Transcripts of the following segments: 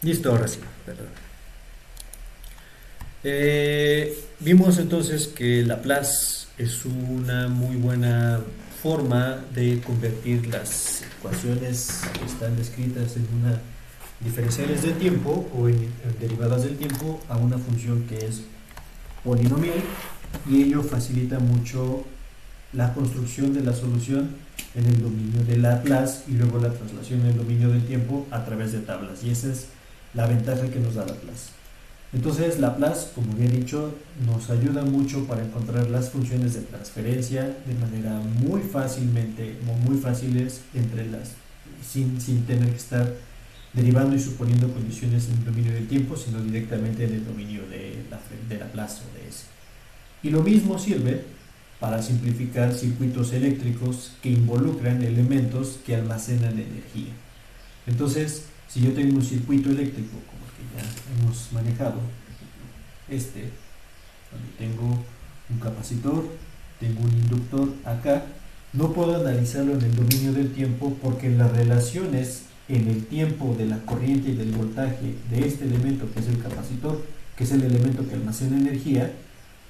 Listo, ahora sí, perdón. Vimos entonces que Laplace es una muy buena forma de convertir las ecuaciones que están descritas en una diferenciales del tiempo o en derivadas del tiempo a una función que es polinomial, y ello facilita mucho la construcción de la solución en el dominio de Laplace y luego la traslación en el dominio del tiempo a través de tablas, y esa es la ventaja que nos da Laplace. Entonces Laplace, como ya he dicho, nos ayuda mucho para encontrar las funciones de transferencia de manera muy fáciles entre las, sin tener que estar derivando y suponiendo condiciones en el dominio del tiempo, sino directamente en el dominio de Laplace o de S. Y lo mismo sirve para simplificar circuitos eléctricos que involucran elementos que almacenan energía. Entonces, si yo tengo un circuito eléctrico como el que ya hemos manejado, donde tengo un capacitor, tengo un inductor acá, no puedo analizarlo en el dominio del tiempo porque las relaciones en el tiempo de la corriente y del voltaje de este elemento que es el capacitor, que es el elemento que almacena energía,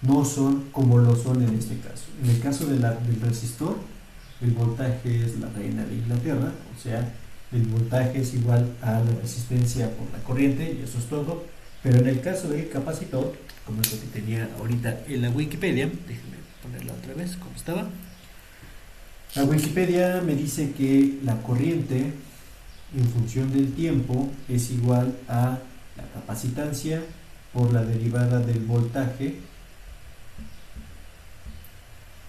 no son como lo son en este caso. En el caso del resistor, el voltaje es la reina de Inglaterra, o sea, el voltaje es igual a la resistencia por la corriente, y eso es todo. Pero en el caso del capacitor, como es lo que tenía ahorita en la Wikipedia, déjenme ponerla otra vez como estaba. La Wikipedia me dice que la corriente en función del tiempo es igual a la capacitancia por la derivada del voltaje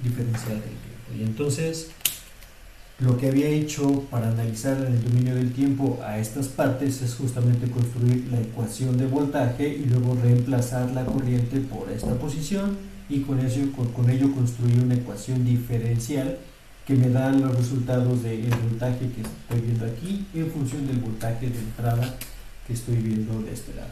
diferencial del tiempo. Y entonces, lo que había hecho para analizar en el dominio del tiempo a estas partes es justamente construir la ecuación de voltaje y luego reemplazar la corriente por esta posición, y con ello construir una ecuación diferencial que me da los resultados del voltaje que estoy viendo aquí en función del voltaje de entrada que estoy viendo de este lado.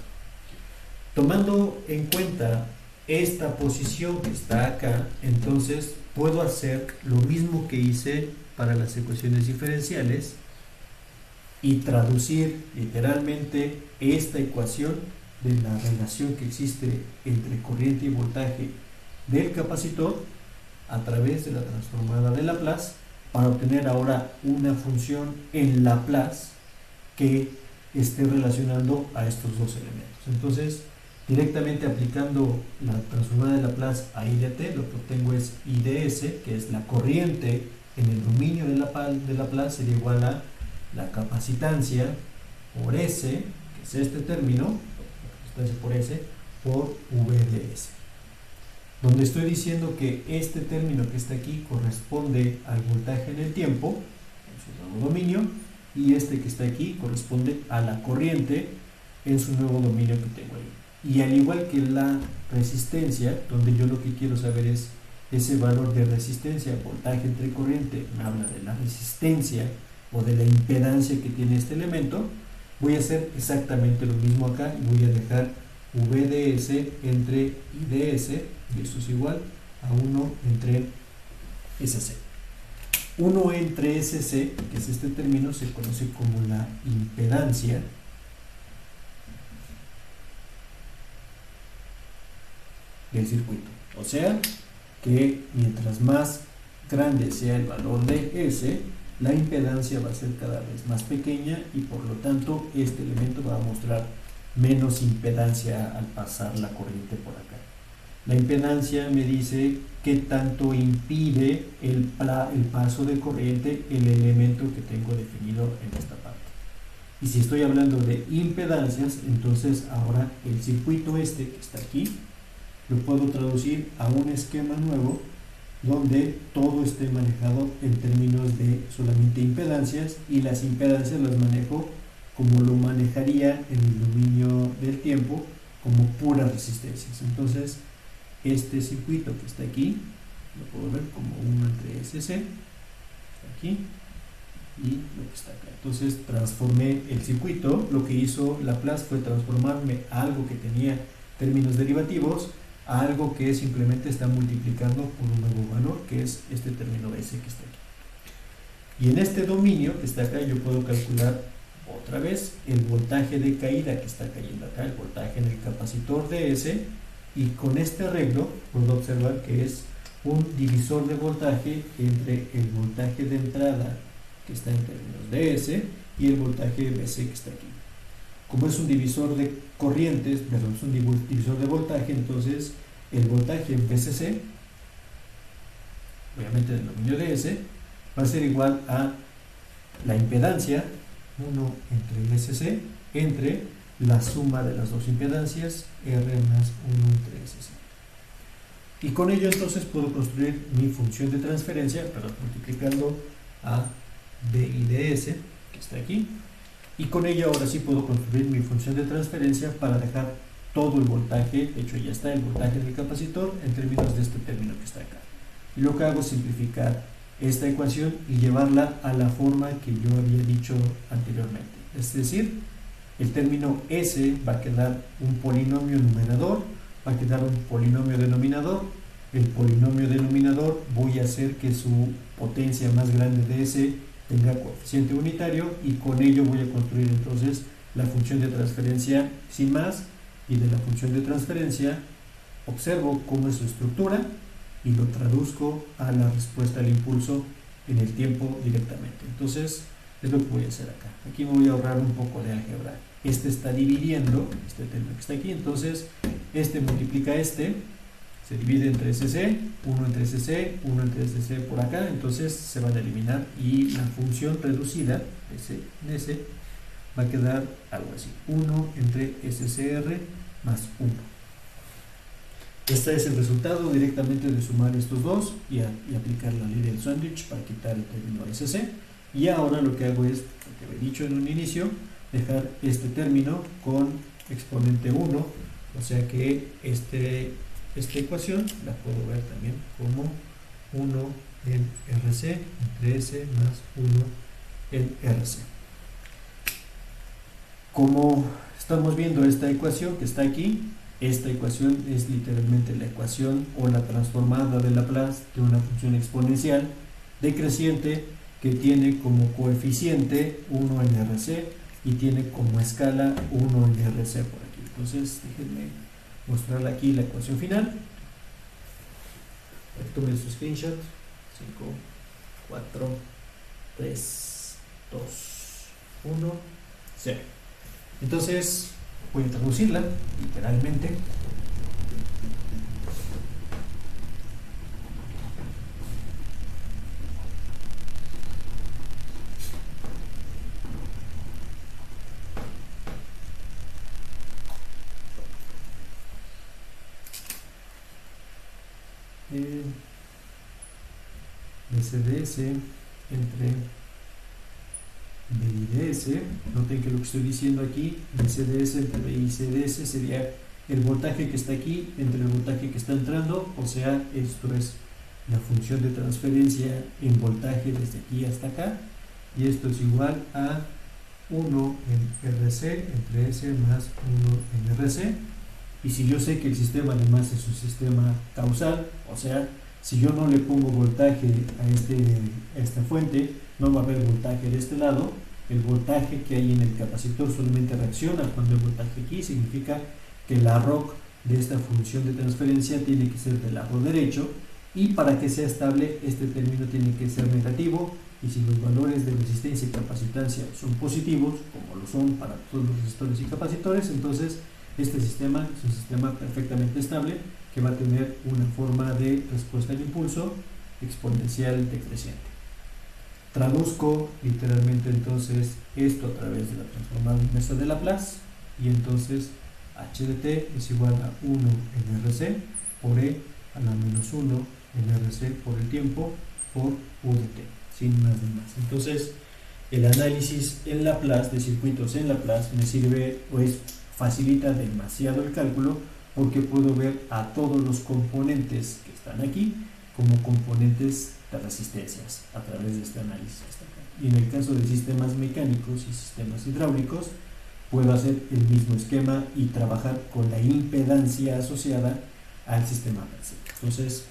Tomando en cuenta esta posición que está acá, entonces puedo hacer lo mismo que hice para las ecuaciones diferenciales y traducir literalmente esta ecuación de la relación que existe entre corriente y voltaje del capacitor a través de la transformada de Laplace para obtener ahora una función en Laplace que esté relacionando a estos dos elementos. Entonces, directamente aplicando la transformada de Laplace a I de t, lo que obtengo es I de s, que es la corriente en el dominio de Laplace, sería igual a la capacitancia por S, que es este término, capacitancia por S, por V de S. Donde estoy diciendo que este término que está aquí corresponde al voltaje en el tiempo, en su nuevo dominio, y este que está aquí corresponde a la corriente en su nuevo dominio que tengo ahí. Y al igual que la resistencia, donde yo lo que quiero saber es ese valor de resistencia, voltaje entre corriente, me habla de la resistencia o de la impedancia que tiene este elemento, voy a hacer exactamente lo mismo acá y voy a dejar V de S entre I de S, y esto es igual a 1 entre SC. 1 entre SC, que es este término, se conoce como la impedancia del circuito. O sea, que mientras más grande sea el valor de S, la impedancia va a ser cada vez más pequeña y por lo tanto este elemento va a mostrar menos impedancia al pasar la corriente por acá. La impedancia me dice qué tanto impide el paso de corriente el elemento que tengo definido en esta parte. Y si estoy hablando de impedancias, entonces ahora el circuito este que está aquí lo puedo traducir a un esquema nuevo donde todo esté manejado en términos de solamente impedancias, y las impedancias las manejo como lo manejaría en el dominio del tiempo, como puras resistencias. Entonces este circuito que está aquí lo puedo ver como 1 entre SC, está aquí, y lo que está acá. Entonces transformé el circuito. Lo que hizo Laplace fue transformarme a algo que tenía términos derivativos a algo que simplemente está multiplicando por un nuevo valor, que es este término S que está aquí. Y en este dominio que está acá yo puedo calcular otra vez el voltaje de caída que está cayendo acá, el voltaje en el capacitor DS, y con este arreglo puedo observar que es un divisor de voltaje entre el voltaje de entrada que está en términos DS y el voltaje BC que está aquí. Como es un divisor de corrientes, perdón, es un divisor de voltaje, entonces el voltaje en VCC, obviamente del dominio DS, va a ser igual a la impedancia 1 entre SC entre la suma de las dos impedancias R más 1 entre SC. Y con ello entonces puedo construir mi función de transferencia, perdón, multiplicando a B y DS, que está aquí, y con ello ahora sí puedo construir mi función de transferencia para dejar todo el voltaje, de hecho ya está el voltaje del capacitor en términos de este término que está acá. Y lo que hago es simplificar esta ecuación y llevarla a la forma que yo había dicho anteriormente. Es decir, el término S va a quedar un polinomio numerador, va a quedar un polinomio denominador. El polinomio denominador voy a hacer que su potencia más grande de S tenga coeficiente unitario y con ello voy a construir entonces la función de transferencia sin más, y de la función de transferencia observo cómo es su estructura y lo traduzco a la respuesta al impulso en el tiempo directamente. Entonces es lo que voy a hacer acá. Aquí me voy a ahorrar un poco de álgebra. Este está dividiendo, este término que está aquí, entonces este multiplica este, se divide entre SC, 1 entre SC, 1 entre SC por acá, entonces se van a eliminar y la función reducida, S va a quedar algo así, 1 entre SCR más 1. Este es el resultado directamente de sumar estos dos y aplicar la ley del sándwich para quitar el término SC. Y ahora lo que hago es, lo que había dicho en un inicio, dejar este término con exponente 1, o sea que esta ecuación la puedo ver también como 1 en RC entre S más 1 en RC. Como estamos viendo esta ecuación que está aquí, esta ecuación es literalmente la ecuación o la transformada de Laplace de una función exponencial decreciente que tiene como coeficiente 1 en RC y tiene como escala 1 en RC por aquí. Entonces, déjenme mostrarle aquí la ecuación final. Tomen su screenshot. 5, 4, 3, 2, 1, 0. Entonces, voy a traducirla literalmente. CDS entre B y DS, noten que lo que estoy diciendo aquí, CDS entre B y CDS sería el voltaje que está aquí entre el voltaje que está entrando, o sea, esto es la función de transferencia en voltaje desde aquí hasta acá, y esto es igual a 1 en RC entre S más 1 en RC, y si yo sé que el sistema además es un sistema causal, o sea, si yo no le pongo voltaje a esta fuente, no va a haber voltaje de este lado. El voltaje que hay en el capacitor solamente reacciona cuando hay voltaje aquí, significa que la ROC de esta función de transferencia tiene que ser del lado derecho, y para que sea estable este término tiene que ser negativo, y si los valores de resistencia y capacitancia son positivos, como lo son para todos los resistores y capacitores, entonces este sistema es un sistema perfectamente estable que va a tener una forma de respuesta al impulso exponencial decreciente. Traduzco literalmente entonces esto a través de la transformada inversa de Laplace, y entonces h de t es igual a 1 en RC por E a la menos 1 en RC por el tiempo por U de t, sin más ni más. Entonces el análisis en Laplace, de circuitos en Laplace, me sirve, pues facilita demasiado el cálculo, porque puedo ver a todos los componentes que están aquí como componentes de resistencias a través de este análisis que está acá. Y en el caso de sistemas mecánicos y sistemas hidráulicos, puedo hacer el mismo esquema y trabajar con la impedancia asociada al sistema per se. Entonces,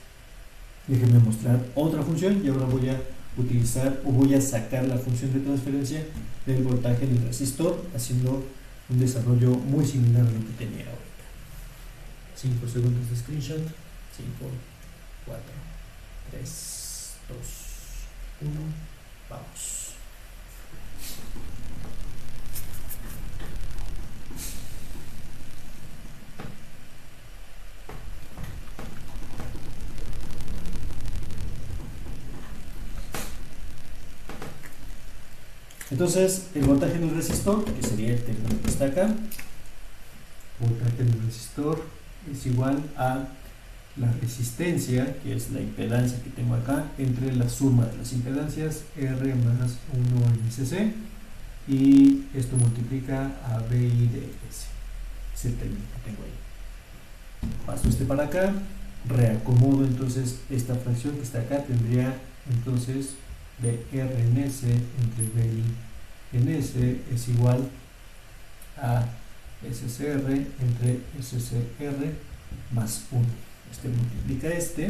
déjenme mostrar otra función, y ahora voy a utilizar o voy a sacar la función de transferencia del voltaje del resistor, haciendo un desarrollo muy similar a lo que tenía ahorita. 5 segundos de screenshot. 5, 4, 3, 2, 1, vamos. Entonces, el voltaje en el resistor, que sería el término que está acá, voltaje en el resistor es igual a la resistencia, que es la impedancia que tengo acá, entre la suma de las impedancias R más 1 en SC, y esto multiplica a BI de S. Es el término que tengo ahí. Paso este para acá, reacomodo entonces esta fracción que está acá, tendría entonces de R en S entre BI en S es igual a SCR entre SCR más 1. Este multiplica está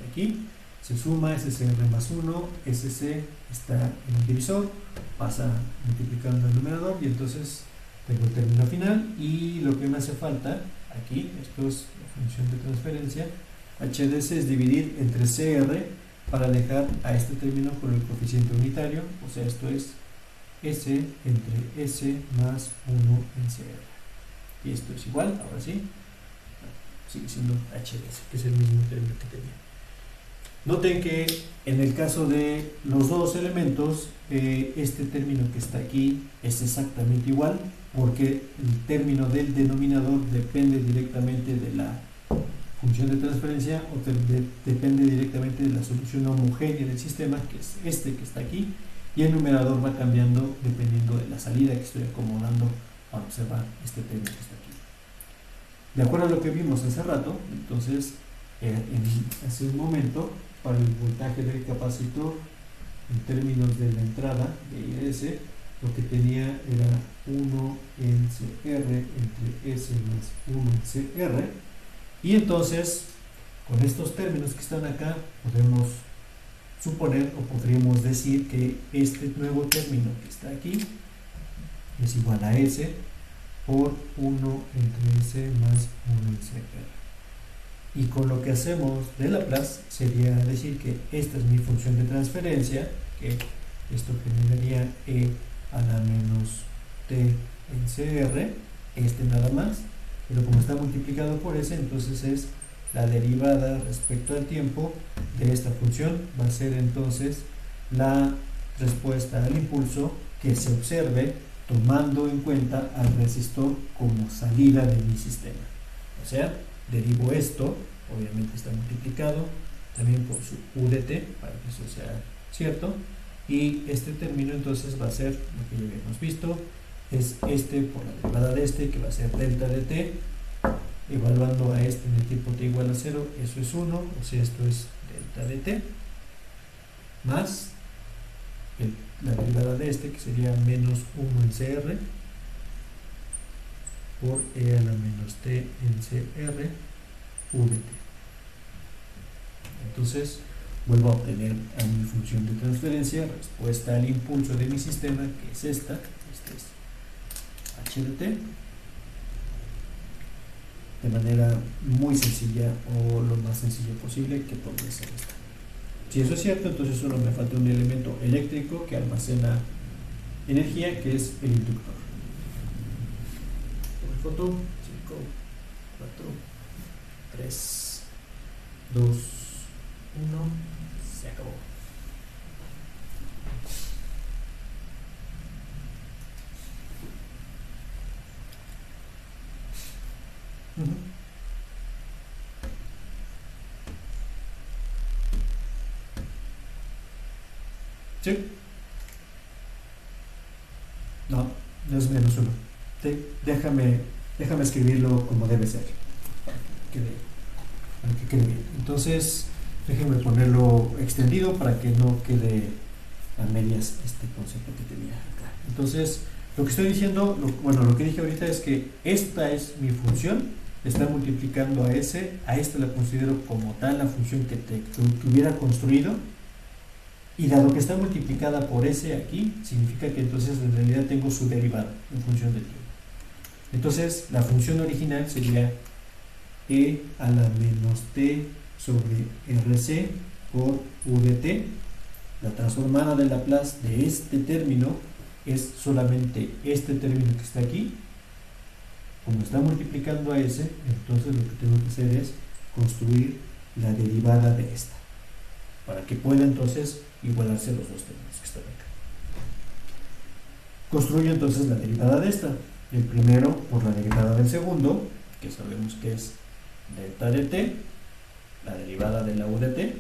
aquí, se suma SCR más 1, SC está en el divisor, pasa multiplicando el numerador y entonces tengo el término final, y lo que me hace falta aquí, esto es la función de transferencia, HDS es dividir entre CR para dejar a este término con el coeficiente unitario, o sea, esto es S entre S más 1 en CR. Y esto es igual, ahora sí, sigue siendo HDS, que es el mismo término que tenía. Noten que en el caso de los dos elementos, este término que está aquí es exactamente igual, porque el término del denominador depende directamente de la función de transferencia o depende directamente de la solución homogénea del sistema, que es este que está aquí, y el numerador va cambiando dependiendo de la salida que estoy acomodando para observar este término que está aquí. De acuerdo a lo que vimos hace rato, entonces, hace un momento, para el voltaje del capacitor, en términos de la entrada de IS, lo que tenía era 1 en CR entre S más 1 en CR, y entonces, con estos términos que están acá, podemos suponer o podríamos decir que este nuevo término que está aquí es igual a S por 1 entre S más 1 en CR. Y con lo que hacemos de Laplace sería decir que esta es mi función de transferencia, que esto generaría E a la menos T en CR, este nada más, pero como está multiplicado por S, entonces es la derivada respecto al tiempo de esta función, va a ser entonces la respuesta al impulso que se observe tomando en cuenta al resistor como salida de mi sistema. O sea, derivo esto, obviamente está multiplicado también por su UDT para que eso sea cierto, y este término entonces va a ser lo que ya habíamos visto, es este por la derivada de este, que va a ser delta de t, evaluando a este en el tiempo t igual a 0, eso es 1, o sea, esto es delta de t, más la derivada de este, que sería menos 1 en CR, por E a la menos t en CR, VT. Entonces, vuelvo a obtener a mi función de transferencia, respuesta al impulso de mi sistema, que es esta es H de t, de manera muy sencilla o lo más sencilla posible, que podría ser esta. Si eso es cierto, entonces solo me falta un elemento eléctrico que almacena energía, que es el inductor. Foto, 5, 4, 3, 2, 1, se acabó. ¿Sí? No, no es menos 1. Déjame escribirlo como debe ser, para que quede bien. Entonces, déjenme ponerlo extendido para que no quede a medias este concepto que tenía acá. Entonces, lo que estoy diciendo, lo que dije ahorita es que esta es mi función, está multiplicando a S, a esta la considero como tal la función que hubiera construido, Y dado que está multiplicada por S aquí, significa que entonces en realidad tengo su derivada en función del tiempo. Entonces la función original sería E a la menos T sobre RC por U de T. La transformada de Laplace de este término es solamente este término que está aquí. Como está multiplicando a S, entonces lo que tengo que hacer es construir la derivada de esta, para que pueda entonces igualarse los dos términos que están acá. Construyo entonces la derivada de esta. El primero por la derivada del segundo, que sabemos que es delta de t, la derivada de la u de t.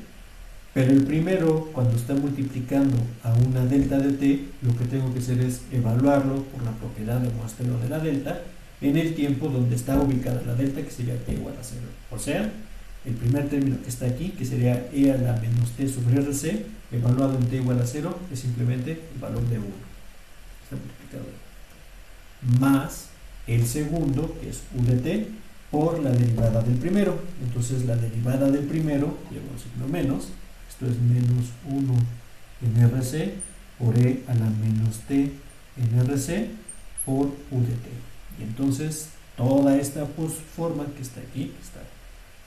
Pero el primero, cuando está multiplicando a una delta de t, lo que tengo que hacer es evaluarlo por la propiedad de muestreo de la delta en el tiempo donde está ubicada la delta, que sería t igual a 0. O sea, el primer término que está aquí, que sería e a la menos t sobre rc, evaluado en t igual a 0, es simplemente el valor de 1. Está multiplicado. Más el segundo, que es u de t, por la derivada del primero. Entonces la derivada del primero, llevo un signo menos, esto es menos 1 en RC por E a la menos T en RC por U de T. Y entonces toda esta forma que está aquí, que está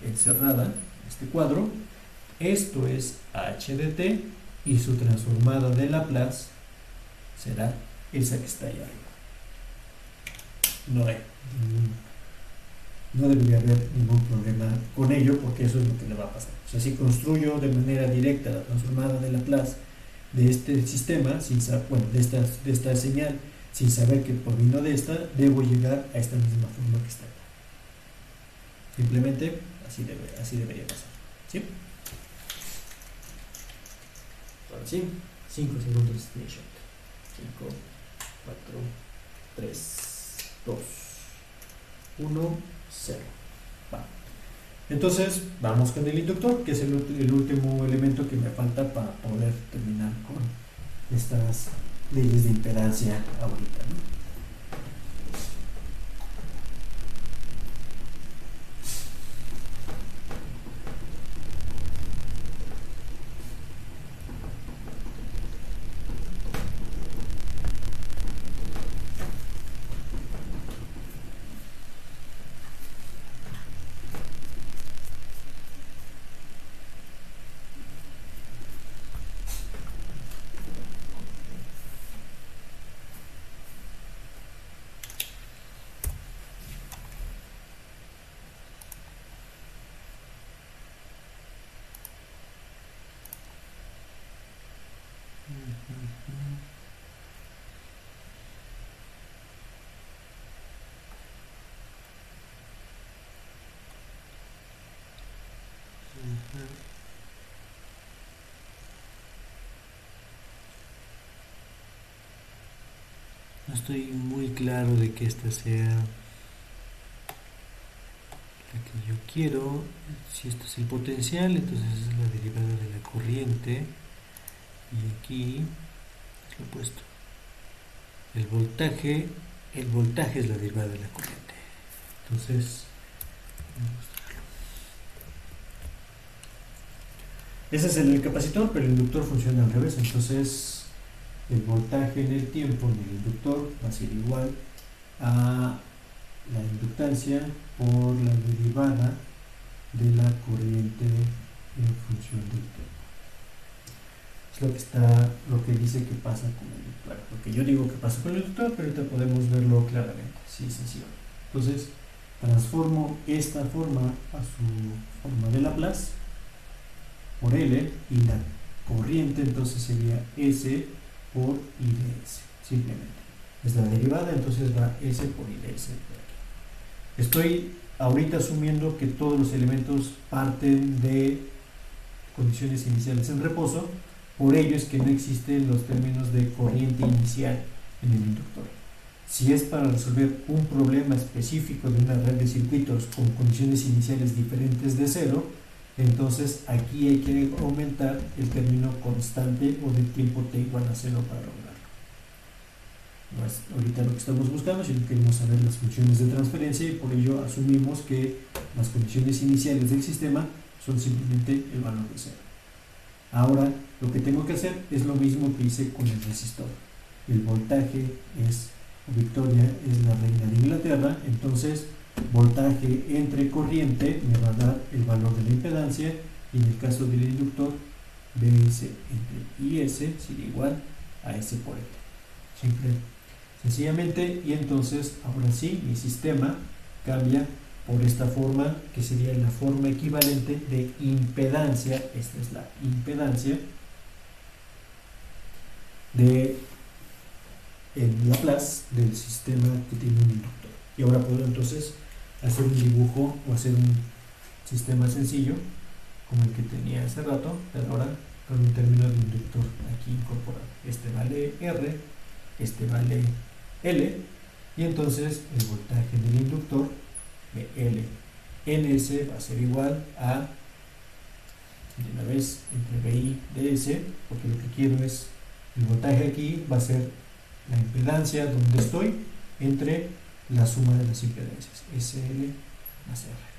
encerrada en este cuadro, esto es H de T y su transformada de Laplace será esa que está ahí arriba. No debería haber ningún problema con ello, porque eso es lo que le va a pasar. O sea, si construyo de manera directa la transformada de Laplace de este sistema, de esta señal, sin saber que provino de esta, debo llegar a esta misma forma que está acá. Simplemente así debería pasar. ¿Sí? Ahora sí, 5 segundos de shot. 5, 4, 3, 2, 1, 0. Va. Entonces, vamos con el inductor, que es el último elemento que me falta para poder terminar con estas leyes de impedancia ahorita, ¿no? No estoy muy claro de que esta sea la que yo quiero. Si esto es el potencial, entonces es la derivada de la corriente. Y aquí es lo opuesto. El voltaje es la derivada de la corriente. Entonces, voy a mostrarlo. Ese es el capacitor, pero el inductor funciona al revés. Entonces, el voltaje en el tiempo en el inductor va a ser igual a la inductancia por la derivada de la corriente en función del tiempo. Es lo que dice que pasa con el inductor. Lo que yo digo que pasa con el inductor, pero ahorita podemos verlo claramente. Sí, sencillo. Entonces, transformo esta forma a su forma de Laplace por L, y la corriente entonces sería S por I de S, simplemente. Es la derivada, entonces va S por I de S por aquí. Estoy ahorita asumiendo que todos los elementos parten de condiciones iniciales en reposo, por ello es que no existen los términos de corriente inicial en el inductor. Si es para resolver un problema específico de una red de circuitos con condiciones iniciales diferentes de cero, entonces aquí hay que aumentar el término constante o del tiempo t igual a 0 para lograrlo. No es ahorita lo que estamos buscando, sino queremos saber las funciones de transferencia, y por ello asumimos que las condiciones iniciales del sistema son simplemente el valor de 0. Ahora lo que tengo que hacer es lo mismo que hice con el resistor. El voltaje es, Victoria es la reina de Inglaterra, entonces voltaje entre corriente me va a dar el valor de la impedancia, y en el caso del inductor, BS entre IS sería igual a S por L. Simple, sencillamente, y entonces ahora sí mi sistema cambia por esta forma, que sería la forma equivalente de impedancia. Esta es la impedancia de el Laplace del sistema que tiene un inductor. Y ahora puedo entonces hacer un dibujo o hacer un sistema sencillo como el que tenía hace rato, pero ahora con un término de inductor aquí incorporado. Este vale R, este vale L, y entonces el voltaje del inductor de L en S va a ser igual a, de una vez, entre BI de S, porque lo que quiero es, el voltaje aquí va a ser la impedancia donde estoy entre la suma de las impedancias, SL más R.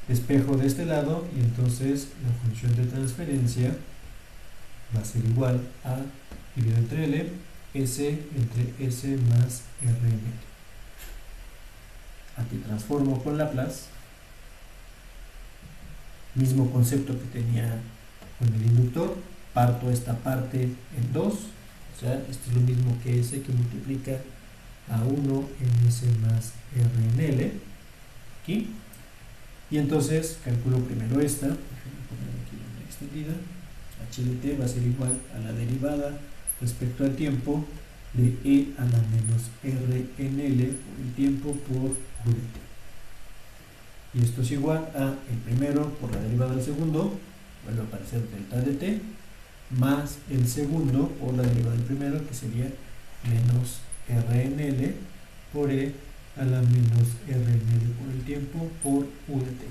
Despejo de este lado, y entonces la función de transferencia va a ser igual a, dividido entre L, S entre S más R en L. Aquí transformo con Laplace, mismo concepto que tenía con el inductor, parto esta parte en 2, o sea, esto es lo mismo que S que multiplica a 1 en S más R en L, aquí, y entonces calculo primero esta, déjenme poner aquí una extendida, H de t va a ser igual a la derivada respecto al tiempo de E a la menos R en L por el tiempo por U de t. Y esto es igual a el primero por la derivada del segundo, vuelve a aparecer delta de t, más el segundo por la derivada del primero, que sería menos R en L por E a la menos R en L por el tiempo por U de t.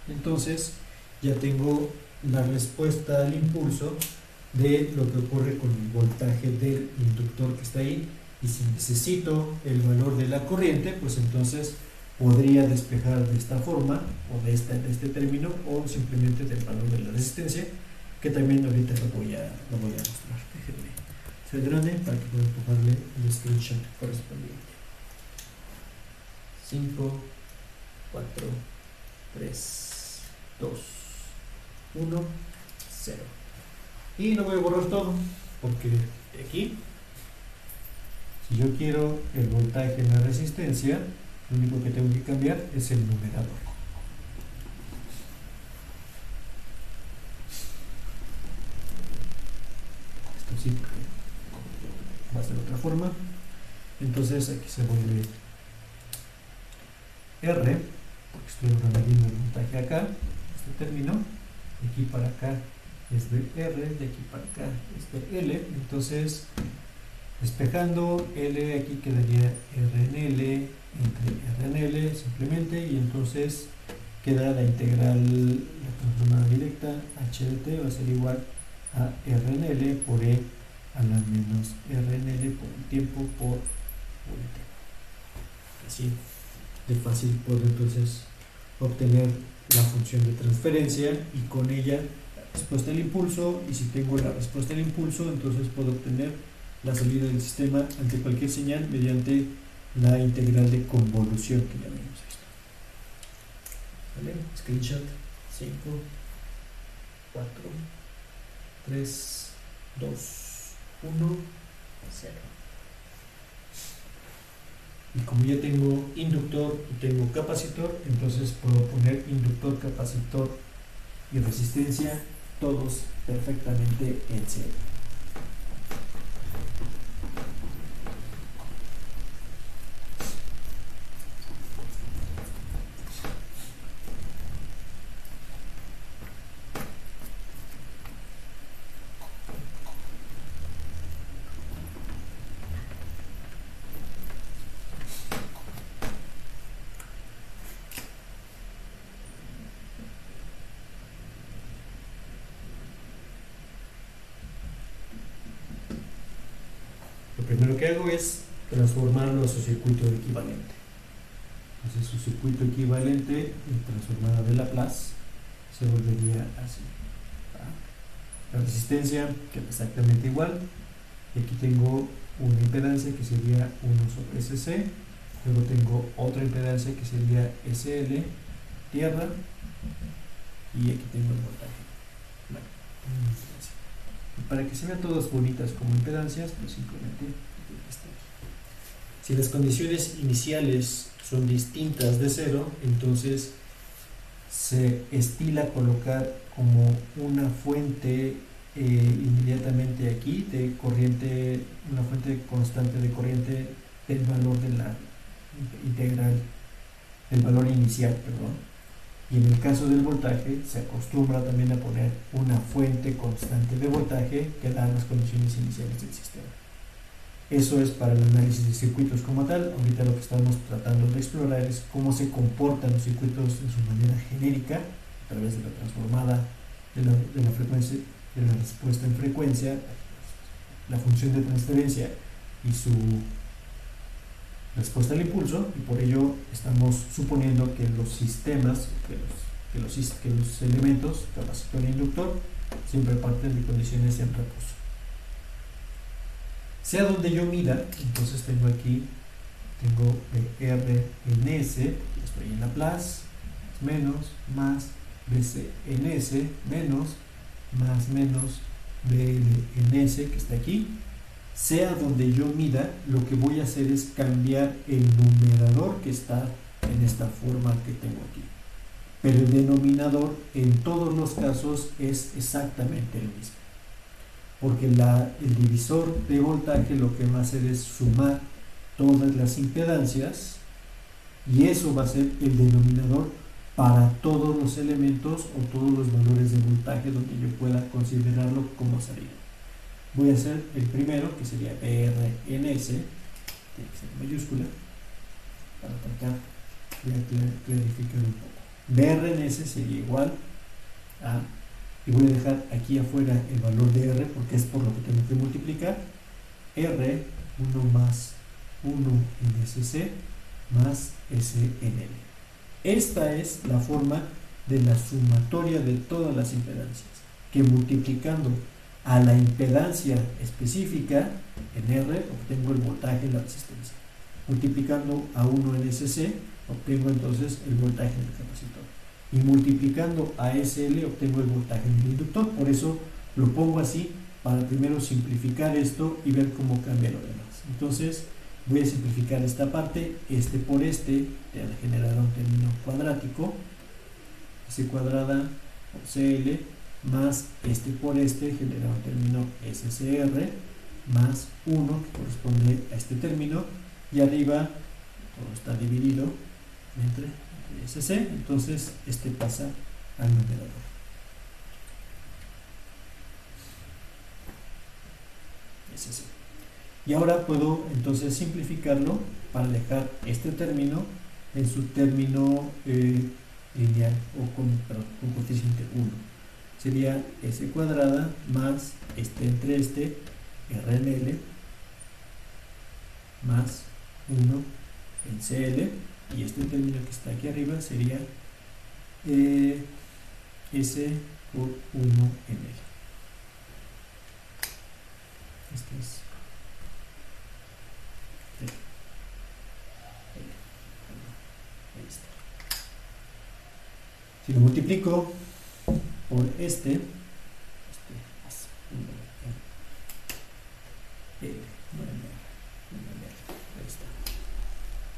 Entonces ya tengo la respuesta al impulso de lo que ocurre con el voltaje del inductor que está ahí, y si necesito el valor de la corriente, pues entonces podría despejar de esta forma, o de este término, o simplemente del valor de la resistencia, que también ahorita lo voy a mostrar. Déjenme ser grande para que pueda tomarle el screenshot correspondiente. 5, 4, 3, 2, 1, 0. Y lo voy a borrar todo, porque aquí, si yo quiero el voltaje en la resistencia, lo único que tengo que cambiar es el numerador. Esto sí, va a ser de otra forma. Entonces aquí se vuelve R, porque estoy añadiendo el voltaje acá, este término, de aquí para acá es de R, de aquí para acá es de L. Entonces, despejando L, aquí quedaría R en L entre R en L simplemente, y entonces queda la integral, la transformada directa, H de t va a ser igual a R en L por E a la menos R en L por el tiempo por U de t. Así de fácil puedo entonces obtener la función de transferencia, y con ella la respuesta del impulso, y si tengo la respuesta del impulso, entonces puedo obtener la salida del sistema ante cualquier señal mediante la integral de convolución que ya habíamos visto. ¿Vale? Screenshot 5, 4, 3, 2, 1, 0. Y como ya tengo inductor y tengo capacitor, entonces puedo poner inductor, capacitor y resistencia todos perfectamente en serie. Lo primero que hago es transformarlo a su circuito equivalente. Entonces su circuito equivalente transformado de Laplace se volvería así. La resistencia queda exactamente igual. Y aquí tengo una impedancia que sería 1/SC. Luego tengo otra impedancia que sería SL, tierra. Y aquí tengo el voltaje. Bueno, para que se vean todas bonitas como impedancias, pues simplemente está aquí. Si las condiciones iniciales son distintas de cero, entonces se estila colocar como una fuente inmediatamente aquí de corriente, una fuente constante de corriente del valor de la integral, el valor inicial, perdón. Y en el caso del voltaje se acostumbra también a poner una fuente constante de voltaje que da las condiciones iniciales del sistema. Eso es para el análisis de circuitos como tal. Ahorita lo que estamos tratando de explorar es cómo se comportan los circuitos en su manera genérica a través de la transformada de la frecuencia, de la respuesta en frecuencia, la función de transferencia y su respuesta al impulso, y por ello estamos suponiendo que los sistemas, que los elementos, capacitor e inductor, siempre parten de condiciones en reposo. Sea donde yo mida, entonces tengo aquí, tengo R en S, estoy en Laplace, menos, más, BC en S, menos, más, menos, BL en S, que está aquí. Sea donde yo mida, lo que voy a hacer es cambiar el numerador que está en esta forma que tengo aquí. Pero el denominador en todos los casos es exactamente el mismo. Porque el divisor de voltaje lo que va a hacer es sumar todas las impedancias y eso va a ser el denominador para todos los elementos o todos los valores de voltaje donde yo pueda considerarlo como salida. Voy a hacer el primero, que sería BR en S, tiene que ser mayúscula, para tratar de clarificar un poco. BR en S sería igual a, y voy a dejar aquí afuera el valor de R, porque es por lo que tengo que multiplicar, R, 1 más 1 en SC, más S en L. Esta es la forma de la sumatoria de todas las impedancias, que multiplicando a la impedancia específica en R obtengo el voltaje en la resistencia. Multiplicando a 1 en SC obtengo entonces el voltaje en el capacitor. Y multiplicando a SL obtengo el voltaje en el inductor. Por eso lo pongo así para primero simplificar esto y ver cómo cambia lo demás. Entonces voy a simplificar esta parte, este por este, te generará un término cuadrático, S cuadrada por CL, más este por este genera un término SCR, más 1 que corresponde a este término, y arriba todo está dividido entre SC, entonces este pasa al numerador. SC. Y ahora puedo entonces simplificarlo para dejar este término en su término lineal o con coeficiente 1. Sería S cuadrada más este entre este, RNL, más 1 en CL, y este término que está aquí arriba sería S por 1 en L. Este es si lo multiplico por este más 1 en L, ahí está.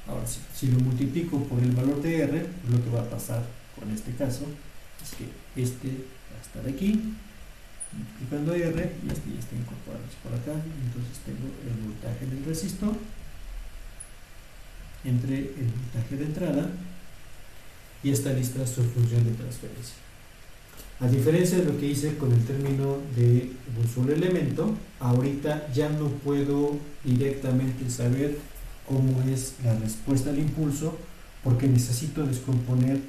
Ahora sí, si lo multiplico por el valor de R, lo que va a pasar con este caso es que este va a estar aquí, multiplicando R, y este ya está incorporado por acá, entonces tengo el voltaje del resistor entre el voltaje de entrada y está lista su función de transferencia. A diferencia de lo que hice con el término de un solo elemento, ahorita ya no puedo directamente saber cómo es la respuesta al impulso, porque necesito descomponer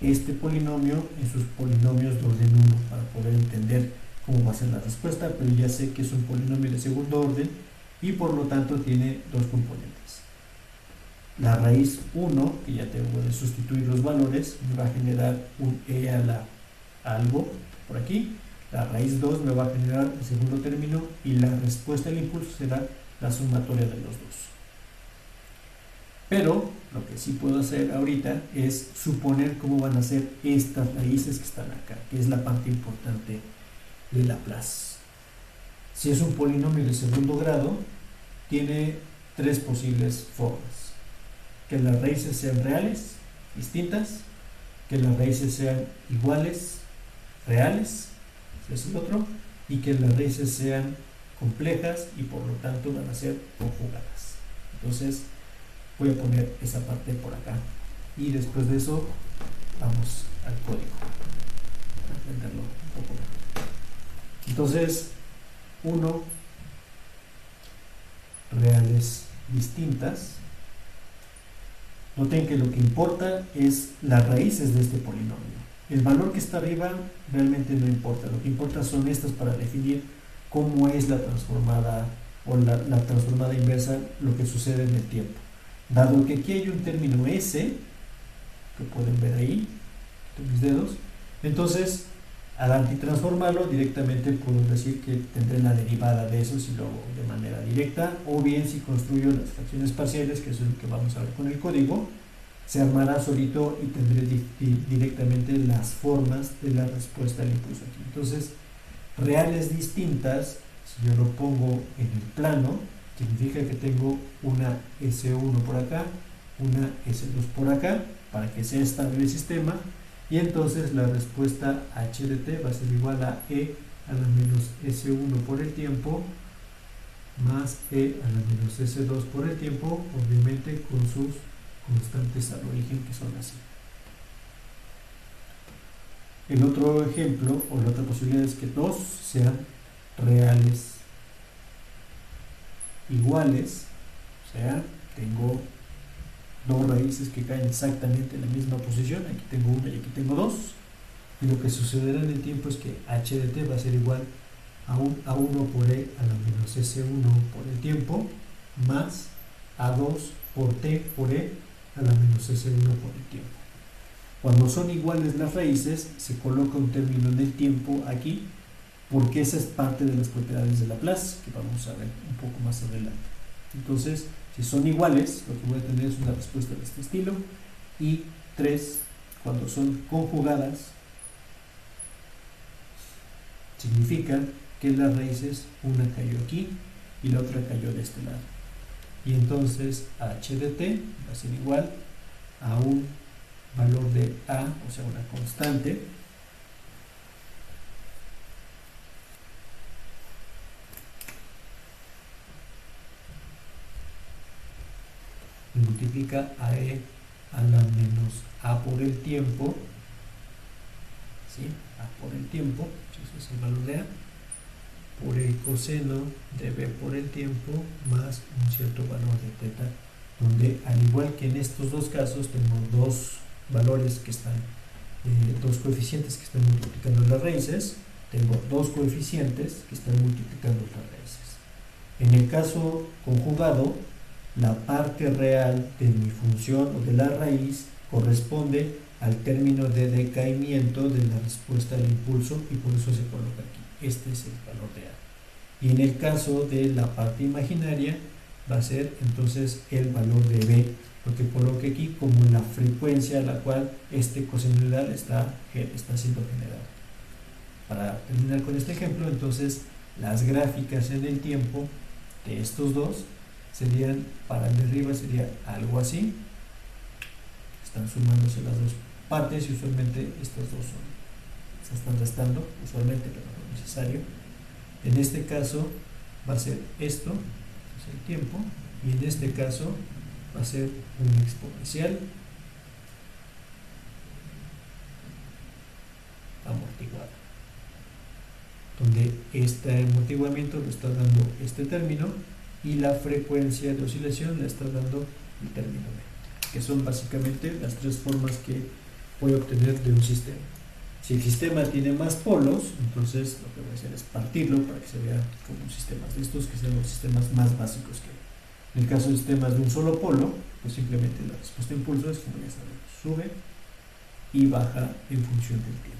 este polinomio en sus polinomios de orden 1 para poder entender cómo va a ser la respuesta, pero ya sé que es un polinomio de segundo orden y por lo tanto tiene dos componentes. La raíz 1, que ya tengo de sustituir los valores, me va a generar un e a la algo por aquí, La raíz 2 me va a generar el segundo término y la respuesta al impulso será la sumatoria de los dos. Pero lo que sí puedo hacer ahorita es suponer cómo van a ser estas raíces que están acá, que es la parte importante de Laplace. Si es un polinomio de segundo grado, tiene tres posibles formas: que las raíces sean reales, distintas; que las raíces sean iguales, reales, ese es el otro; y que las raíces sean complejas y por lo tanto van a ser conjugadas. Entonces voy a poner esa parte por acá y después de eso vamos al código para entenderlo un poco mejor. Entonces, 1, reales distintas. Noten que lo que importa es las raíces de este polinomio. El valor que está arriba realmente no importa. Lo que importa son estas para definir cómo es la transformada o la transformada inversa, lo que sucede en el tiempo. Dado que aquí hay un término S, que pueden ver ahí, con mis dedos, entonces al antitransformarlo directamente puedo decir que tendré la derivada de eso si lo hago de manera directa, o bien si construyo las fracciones parciales, que eso es lo que vamos a ver con el código, se armará solito y tendré directamente las formas de la respuesta al impulso aquí. Entonces, reales distintas, si yo lo pongo en el plano, significa que tengo una S1 por acá, una S2 por acá, para que sea estable el sistema, y entonces la respuesta h de t va a ser igual a e a la menos S1 por el tiempo más e a la menos S2 por el tiempo, obviamente con sus constantes al origen, que son así. El otro ejemplo, o la otra posibilidad, es que dos sean reales iguales, o sea, tengo dos raíces que caen exactamente en la misma posición, aquí tengo una y aquí tengo dos, y lo que sucederá en el tiempo es que h de t va a ser igual a un a1 por e a la menos s1 por el tiempo, más a2 por t por e a la menos s1 por el tiempo. Cuando son iguales las raíces, se coloca un término en el tiempo aquí, porque esa es parte de las propiedades de Laplace, que vamos a ver un poco más adelante. Entonces, si son iguales, lo que voy a tener es una respuesta de este estilo. Y 3, cuando son conjugadas, significa que las raíces, una cayó aquí y la otra cayó de este lado. Y entonces h de t va a ser igual a un valor de a, o sea, una constante, multiplica a e a la menos a por el tiempo, ¿sí? A por el tiempo, eso es el valor de a, por el coseno de b por el tiempo, más un cierto valor de teta, donde al igual que en estos dos casos tengo dos valores que están, dos coeficientes que están multiplicando las raíces, tengo dos coeficientes que están multiplicando las raíces. En el caso conjugado, la parte real de mi función o de la raíz corresponde al término de decaimiento de la respuesta al impulso, y por eso se coloca aquí. Este es el valor de a. Y en el caso de la parte imaginaria, va a ser entonces el valor de b, lo que coloque aquí como la frecuencia a la cual este cosenoidal está siendo generado. Para terminar con este ejemplo, entonces las gráficas en el tiempo de estos dos serían, para el de arriba sería algo así, están sumándose las dos partes y usualmente estas dos se están restando, usualmente, pero no es necesario. En este caso va a ser esto, es el tiempo, y en este caso va a ser un exponencial amortiguado, donde este amortiguamiento lo está dando este término y la frecuencia de oscilación la está dando el término B, que son básicamente las tres formas que voy a obtener de un sistema. Si el sistema tiene más polos, entonces lo que voy a hacer es partirlo para que se vea como sistemas de estos, que sean los sistemas más básicos que hay. En el caso de sistemas de un solo polo, pues simplemente la respuesta de impulso es, como ya sabemos, sube y baja en función del tiempo.